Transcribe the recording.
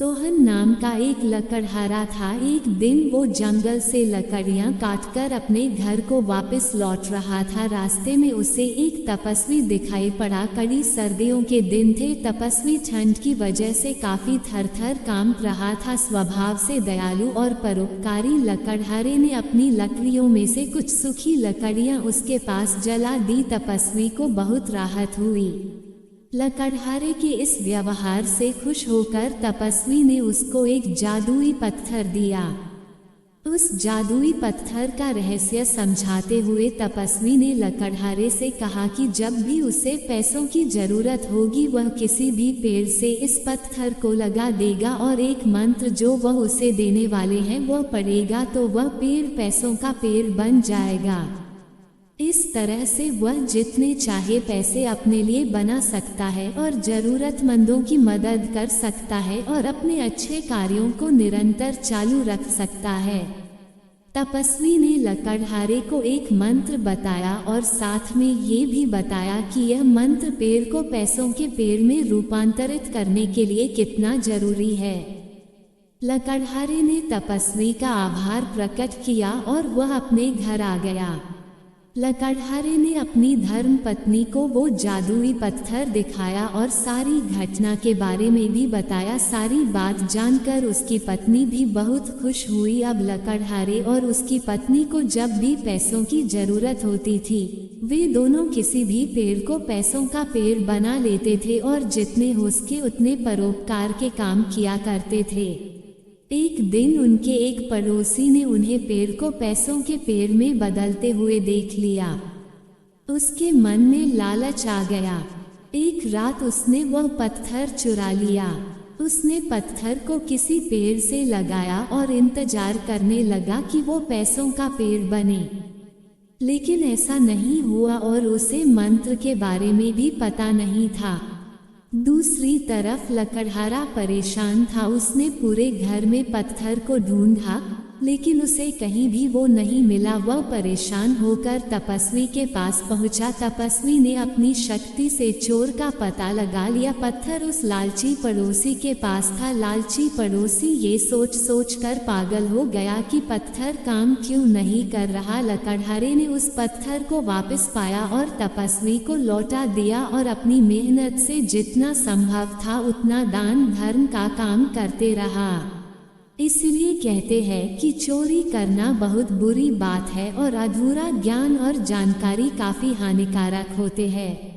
सोहन नाम का एक लकड़हारा था। एक दिन वो जंगल से लकड़ियां काटकर अपने घर को वापस लौट रहा था। रास्ते में उसे एक तपस्वी दिखाई पड़ा। कड़ी सर्दियों के दिन थे। तपस्वी ठंड की वजह से काफी थर-थर कांप रहा था। स्वभाव से दयालु और परोपकारी लकड़हारे ने अपनी लकड़ियों में से कुछ सूखी लकड़ियां उसके पास जला दी। तपस्वी को बहुत राहत हुई। लकड़हारे के इस व्यवहार से खुश होकर तपस्वी ने उसको एक जादुई पत्थर दिया। उस जादुई पत्थर का रहस्य समझाते हुए तपस्वी ने लकड़हारे से कहा कि जब भी उसे पैसों की जरूरत होगी वह किसी भी पेड़ से इस पत्थर को लगा देगा और एक मंत्र जो वह उसे देने वाले हैं वह पढ़ेगा तो वह पेड़ पैसों का पेड़ बन जाएगा। इस तरह से वह जितने चाहे पैसे अपने लिए बना सकता है और जरूरतमंदों की मदद कर सकता है और अपने अच्छे कार्यों को निरंतर चालू रख सकता है। तपस्वी ने लकड़हारे को एक मंत्र बताया और साथ में ये भी बताया कि यह मंत्र पेड़ को पैसों के पेड़ में रूपांतरित करने के लिए कितना जरूरी है। लकड़हारे ने तपस्वी का आभार प्रकट किया और वह अपने घर आ गया। लकड़हारे ने अपनी धर्म पत्नी को वो जादुई पत्थर दिखाया और सारी घटना के बारे में भी बताया। सारी बात जानकर उसकी पत्नी भी बहुत खुश हुई। अब लकड़हारे और उसकी पत्नी को जब भी पैसों की जरूरत होती थी वे दोनों किसी भी पेड़ को पैसों का पेड़ बना लेते थे और जितने हो सके उतने परोपकार के काम किया करते थे। एक दिन उनके एक पड़ोसी ने उन्हें पेड़ को पैसों के पेड़ में बदलते हुए देख लिया। उसके मन में लालच आ गया। एक रात उसने वह पत्थर चुरा लिया। उसने पत्थर को किसी पेड़ से लगाया और इंतजार करने लगा कि वो पैसों का पेड़ बने, लेकिन ऐसा नहीं हुआ और उसे मंत्र के बारे में भी पता नहीं था। दूसरी तरफ लकड़हारा परेशान था। उसने पूरे घर में पत्थर को ढूंढा लेकिन उसे कहीं भी वो नहीं मिला। वह परेशान होकर तपस्वी के पास पहुंचा। तपस्वी ने अपनी शक्ति से चोर का पता लगा लिया। पत्थर उस लालची पड़ोसी के पास था। लालची पड़ोसी ये सोच कर पागल हो गया कि पत्थर काम क्यों नहीं कर रहा। लकड़हारे ने उस पत्थर को वापस पाया और तपस्वी को लौटा दिया और अपनी मेहनत से जितना संभव था उतना दान धर्म का काम करते रहा। इसलिए कहते हैं कि चोरी करना बहुत बुरी बात है और अधूरा ज्ञान और जानकारी काफी हानिकारक होते हैं।